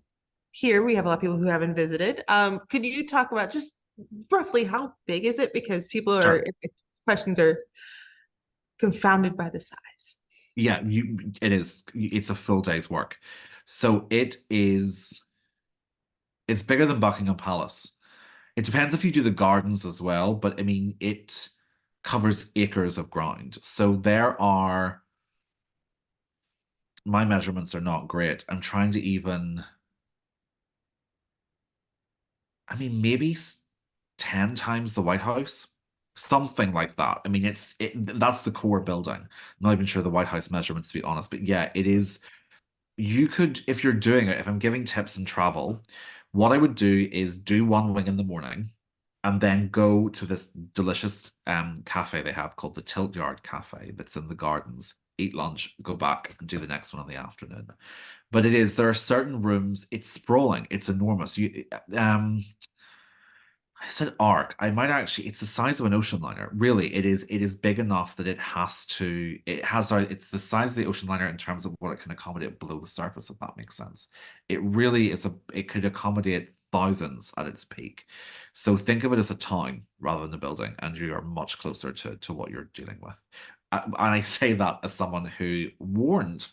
here we have a lot of people who haven't visited. Could you talk about just roughly how big is it? Because people are, Sure. questions are confounded by the size. Yeah, it is. It's a full day's work. So it's bigger than Buckingham Palace. It depends if you do the gardens as well, but I mean it covers acres of ground. So there are my measurements are not great. I'm trying to even I mean maybe 10 times the White House. Something like that. I mean, that's the core building. I'm not even sure the White House measurements, to be honest, but yeah, it is. You could, if you're doing it, if I'm giving tips and travel, what I would do is do one wing in the morning and then go to this delicious cafe they have called the Tilt Yard Cafe that's in the gardens, eat lunch, go back and do the next one in the afternoon. But there are certain rooms, it's sprawling, it's enormous. I said arc. I might actually, it's the size of an ocean liner. Really, it is big enough that it's the size of the ocean liner in terms of what it can accommodate below the surface, if that makes sense. It could accommodate thousands at its peak. So think of it as a town rather than a building, and you are much closer to what you're dealing with. And I say that as someone who warned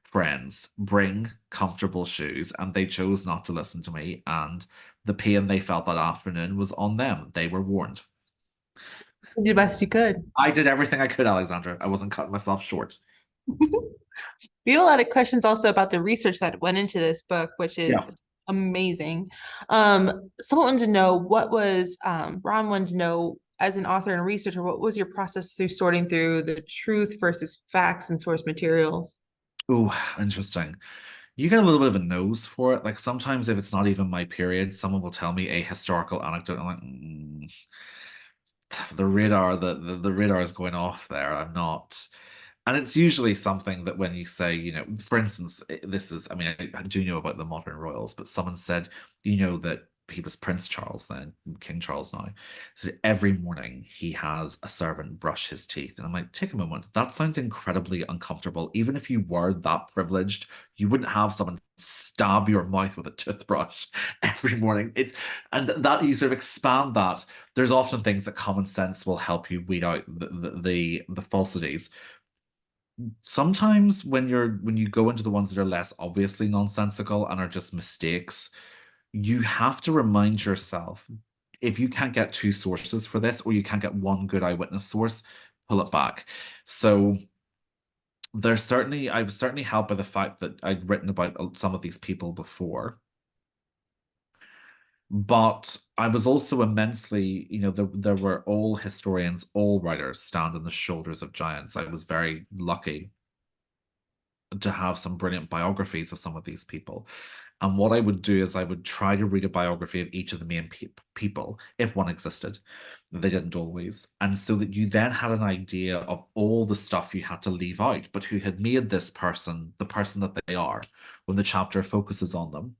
friends bring comfortable shoes, and they chose not to listen to me, and the pain they felt that afternoon was on them. They were warned. You did the best you could. I did everything I could, Alexandra. I wasn't cutting myself short. We have a lot of questions also about the research that went into this book, which Yeah. is amazing. Someone wanted to know Ron wanted to know, as an author and researcher, what was your process through sorting through the truth versus facts and source materials? Oh, interesting. You get a little bit of a nose for it. Like sometimes, if it's not even my period, someone will tell me a historical anecdote. I'm like, the radar is going off there. I'm not. And it's usually something that when you say, for instance, this is, I mean, I do know about the modern royals, but someone said, that he was Prince Charles then, King Charles now. So every morning he has a servant brush his teeth. And I'm like, take a moment. That sounds incredibly uncomfortable. Even if you were that privileged, you wouldn't have someone stab your mouth with a toothbrush every morning. And that you sort of expand that. There's often things that common sense will help you weed out the falsities. Sometimes when you go into the ones that are less obviously nonsensical and are just mistakes, you have to remind yourself, if you can't get 2 sources for this, or you can't get one good eyewitness source, pull it back. So I was certainly helped by the fact that I'd written about some of these people before. But I was also immensely, there were all historians, all writers stand on the shoulders of giants. I was very lucky to have some brilliant biographies of some of these people. And what I would do is I would try to read a biography of each of the main people, if one existed. They didn't always. And so that you then had an idea of all the stuff you had to leave out, but who had made this person the person that they are when the chapter focuses on them.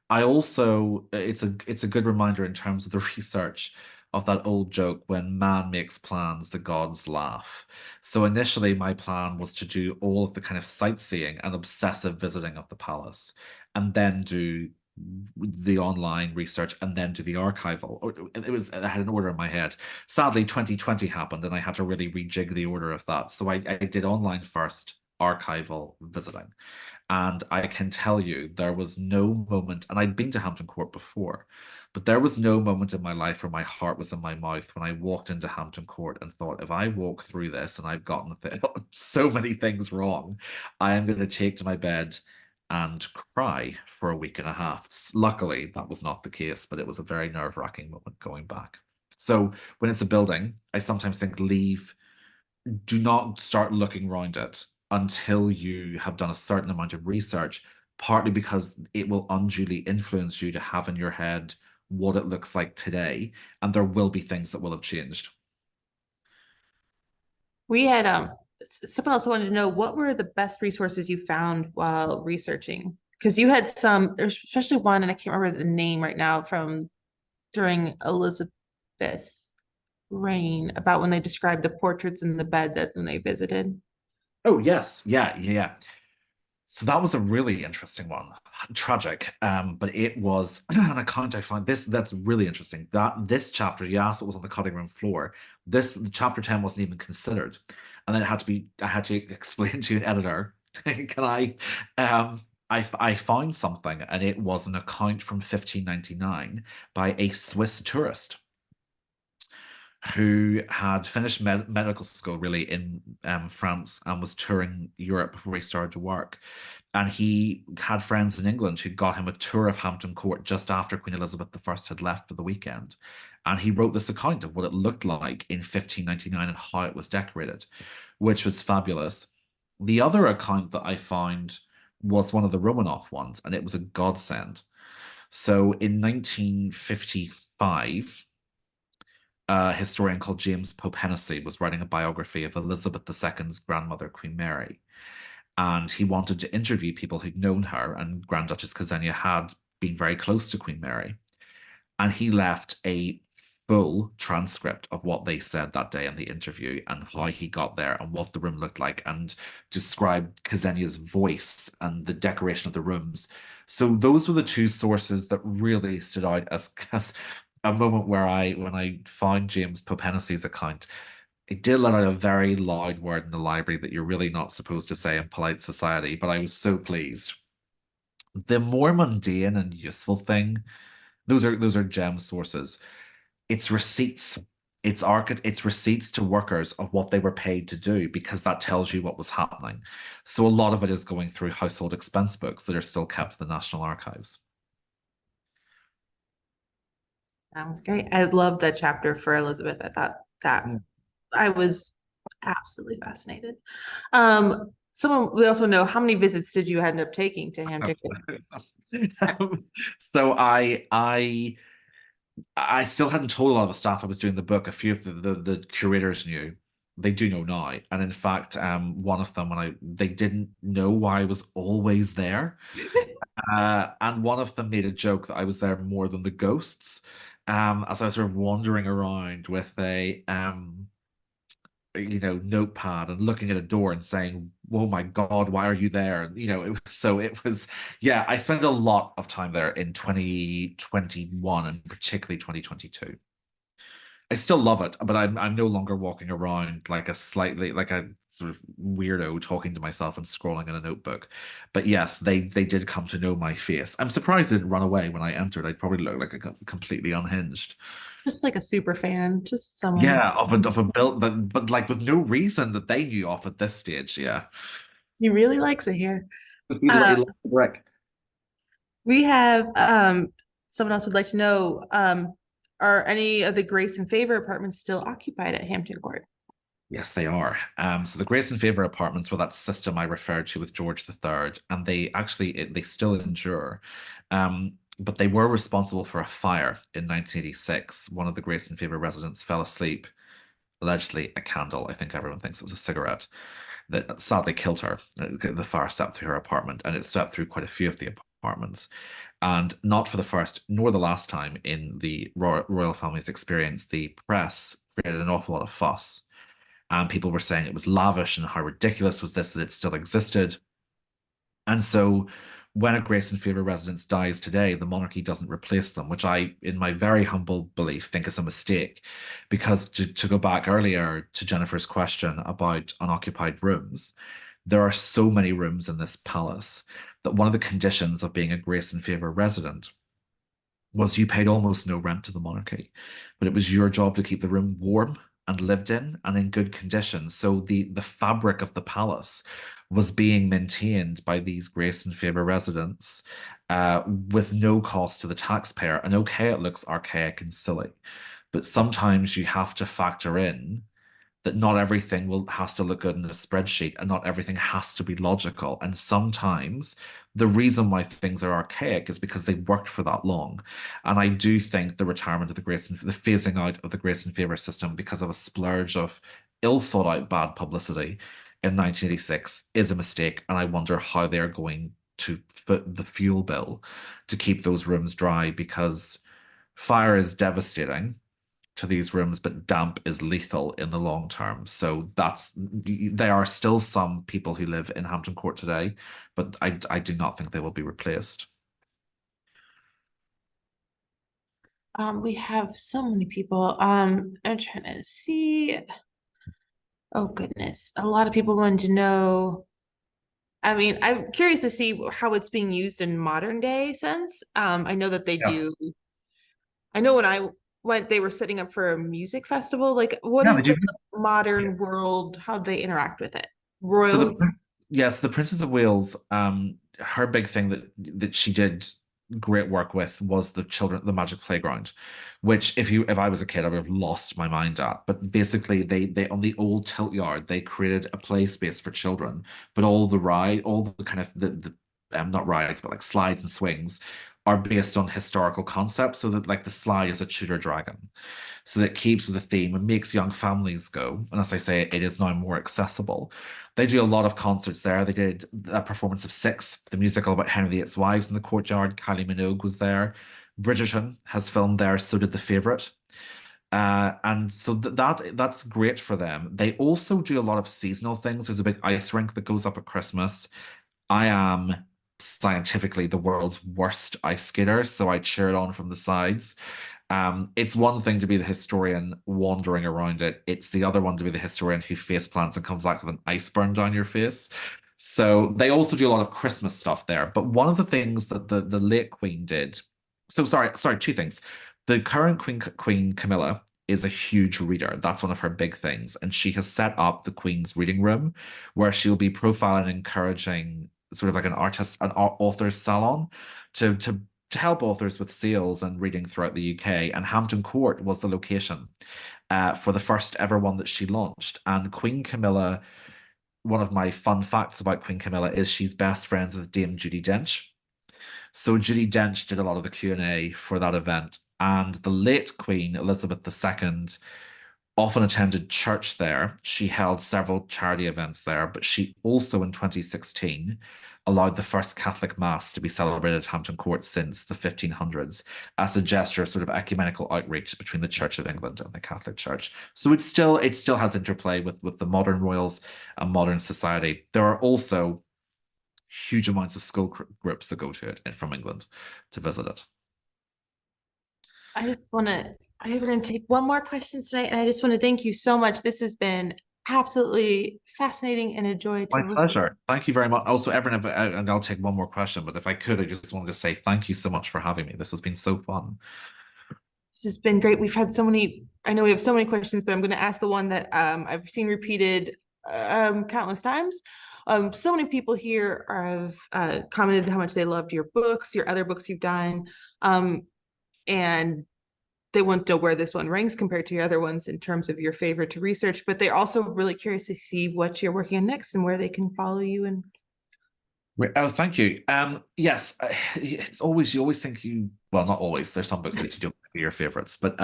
I also it's a good reminder in terms of the research of that old joke, when man makes plans, the gods laugh. So initially my plan was to do all of the kind of sightseeing and obsessive visiting of the palace, and then do the online research, and then do the archival. I had an order in my head. Sadly, 2020 happened and I had to really rejig the order of that. So I did online first, archival visiting. And I can tell you, there was no moment, and I'd been to Hampton Court before, but there was no moment in my life where my heart was in my mouth when I walked into Hampton Court and thought, if I walk through this and I've gotten so many things wrong, I am going to take to my bed and cry for a week and a half. Luckily, that was not the case, but it was a very nerve-wracking moment going back. So when it's a building, I sometimes think do not start looking around it until you have done a certain amount of research, partly because it will unduly influence you to have in your head what it looks like today, and there will be things that will have changed. We had someone else wanted to know what were the best resources you found while researching? Because you had some, there's especially one, and I can't remember the name right now, from during Elizabeth's reign about when they described the portraits in the bed that when they visited. Oh, yes. Yeah, yeah, yeah. So that was a really interesting one. Tragic. But it was an account I found that's really interesting. That this chapter, you asked what was on the cutting room floor. This chapter 10 wasn't even considered. And then I had to explain to an editor, can I found something, and it was an account from 1599 by a Swiss tourist who had finished medical school really in France and was touring Europe before he started to work. And he had friends in England who got him a tour of Hampton Court just after Queen Elizabeth I had left for the weekend. And he wrote this account of what it looked like in 1599 and how it was decorated, which was fabulous. The other account that I found was one of the Romanov ones, and it was a godsend. So in 1955, a historian called James Pope Hennessy was writing a biography of Elizabeth II's grandmother, Queen Mary. And he wanted to interview people who'd known her, and Grand Duchess Ksenia had been very close to Queen Mary. And he left a full transcript of what they said that day in the interview and how he got there and what the room looked like, and described Ksenia's voice and the decoration of the rooms. So those were the two sources that really stood out as a moment where when I found James Popenisi's account, it did let out a very loud word in the library that you're really not supposed to say in polite society, but I was so pleased. The more mundane and useful thing, those are gem sources. It's receipts. It's receipts to workers of what they were paid to do, because that tells you what was happening. So a lot of it is going through household expense books that are still kept in the National Archives. Sounds great. I love that chapter for Elizabeth. I thought that Mm. I was absolutely fascinated. Someone we also know, how many visits did you end up taking to Hampton Court? So I still hadn't told a lot of the staff I was doing the book. A few of the curators knew. They do know now. And in fact, one of them, they didn't know why I was always there. And one of them made a joke that I was there more than the ghosts. As I was sort of wandering around with a notepad and looking at a door and saying, "Oh my God, why are you there?" And, it was, yeah, I spent a lot of time there in 2021 and particularly 2022. I still love it, but I'm no longer walking around like a sort of weirdo talking to myself and scrolling in a notebook. But yes, they did come to know my face. I'm surprised they didn't run away when I entered. I'd probably look like a completely unhinged. Just like a super fan, just someone. Yeah, of a build, but like with no reason that they knew of at this stage. Yeah, He really likes it here. he Uh, liked the brick. we have someone else would like to know, are any of the Grace and Favor apartments still occupied at Hampton Court? Yes, they are. So the Grace and Favor apartments were that system I referred to with George III, and they still endure. But they were responsible for a fire in 1986. One of the Grace and Favor residents fell asleep, allegedly a candle. I think everyone thinks it was a cigarette that sadly killed her. The fire swept through her apartment, and it swept through quite a few of the apartments. And not for the first nor the last time in the royal family's experience, the press created an awful lot of fuss, and people were saying it was lavish and how ridiculous was this that it still existed. And so when a Grace and Favour residence dies today, the monarchy doesn't replace them, which I, in my very humble belief, think is a mistake. Because to go back earlier to Jennifer's question about unoccupied rooms, There are so many rooms in this palace that one of the conditions of being a Grace and Favour resident was you paid almost no rent to the monarchy, but it was your job to keep the room warm and lived in and in good condition. So the fabric of the palace was being maintained by these Grace and Favour residents with no cost to the taxpayer. And okay, it looks archaic and silly, but sometimes you have to factor in that not everything will has to look good in a spreadsheet and not everything has to be logical. And sometimes the reason why things are archaic is because they worked for that long. And I do think the retirement of the phasing out of the Grace and Favour system because of a splurge of ill thought out bad publicity in 1986 is a mistake. And I wonder how they're going to foot the fuel bill to keep those rooms dry because fire is devastating to these rooms, but damp is lethal in the long term. So there are still some people who live in Hampton Court today, but I do not think they will be replaced. We have so many people. I'm trying to see. Oh goodness, a lot of people wanted to know. I mean, I'm curious to see how it's being used in modern day sense. I know that they Yeah, do. I know when I went, they were setting up for a music festival. Like, what yeah, is they the do. modern world? How do they interact with it? So Royal. yes, the Princess of Wales, her big thing that she did great work with was the Magic Playground, which if I was a kid, I would have lost my mind at. But basically they on the old tilt yard, they created a play space for children, but all the kind of the not rides, but like slides and swings are based on historical concepts. So that like the slide is a Tudor dragon. So that keeps with the theme and makes young families go. And as I say, it is now more accessible. They do a lot of concerts there. They did a performance of Six, the musical about Henry VIII's wives in the courtyard. Kylie Minogue was there. Bridgerton has filmed there, so did The Favourite. And so that's great for them. They also do a lot of seasonal things. There's a big ice rink that goes up at Christmas. I am scientifically the world's worst ice skater, so I cheer it on from the sides. It's one thing to be the historian wandering around it. It's the other one to be the historian who face plants and comes back with an ice burn down your face. So they also do a lot of Christmas stuff there. But one of the things that the late Queen did, so sorry, two things. The current Queen Camilla is a huge reader. That's one of her big things. And she has set up the Queen's reading room where she'll be profiling and encouraging sort of like an author's salon to help authors with sales and reading throughout the UK. And Hampton Court was the location for the first ever one that she launched. And Queen Camilla, one of my fun facts about Queen Camilla is she's best friends with Dame Judi Dench. So Judi Dench did a lot of the Q&A for that event. And the late Queen Elizabeth II often attended church there. She held several charity events there, but she also in 2016 allowed the first Catholic Mass to be celebrated at Hampton Court since the 1500s as a gesture of sort of ecumenical outreach between the Church of England and the Catholic Church. So it still has interplay with the modern royals and modern society. There are also huge amounts of school groups that go to it from England to visit it. I just want to, I'm going to take one more question tonight, and I just want to thank you so much. This has been absolutely fascinating and a joy My to listen. pleasure. Thank you very much. Also, everyone, and I'll take one more question, but if I could, I just wanted to say thank you so much for having me. This has been so fun. This has been great. We've had so many, I know we have so many questions, but I'm going to ask the one that I've seen repeated countless times. So many people here have commented how much they loved your books, your other books you've done, and they want to know where this one ranks compared to your other ones in terms of your favorite to research, but they're also really curious to see what you're working on next and where they can follow you. And Oh, thank you. Yes, it's always you always think well, not always. There's some books that you don't think are your favorites, but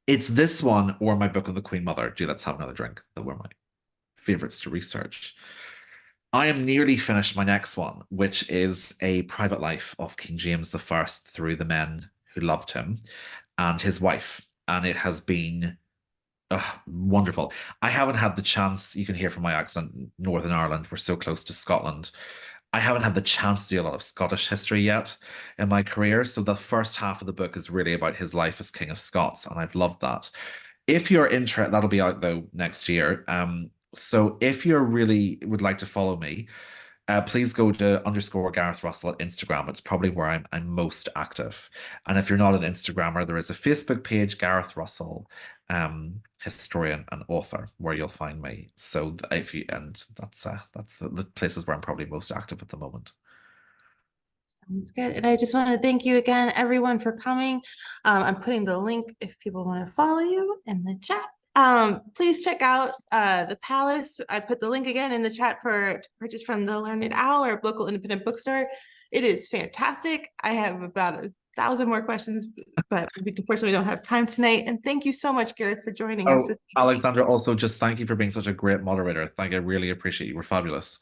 it's this one or my book on the Queen Mother. Do Let's Have Another Drink that were my favorites to research. I am nearly finished my next one, which is a private life of King James I through the men who loved him and his wife. And it has been wonderful. I haven't had the chance, you can hear from my accent, Northern Ireland, we're so close to Scotland. I haven't had the chance to do a lot of Scottish history yet in my career. So the first half of the book is really about his life as King of Scots, and I've loved that. If you're interested, that'll be out though next year. So if you really would like to follow me, please go to underscore Gareth Russell at Instagram. It's probably where I'm most active. And if you're not an Instagrammer, there is a Facebook page, Gareth Russell, historian and author, where you'll find me. So if you and that's the places where I'm probably most active at the moment. Sounds good. And I just want to thank you again, everyone, for coming. I'm putting the link if people want to follow you in the chat. Please check out the Palace. I put the link again in the chat for to purchase from the Learned Owl or local independent bookstore. It is fantastic. I have about 1,000 more questions, but we unfortunately don't have time tonight. And thank you so much, Gareth, for joining us Oh, this evening. Alexandra, also just thank you for being such a great moderator. I really appreciate you. We're fabulous.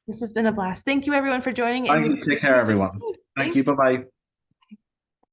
This has been a blast. Thank you, everyone, for joining, and Thank we you. will Take see care, you again everyone. soon. Thank Thank you. you. Bye bye.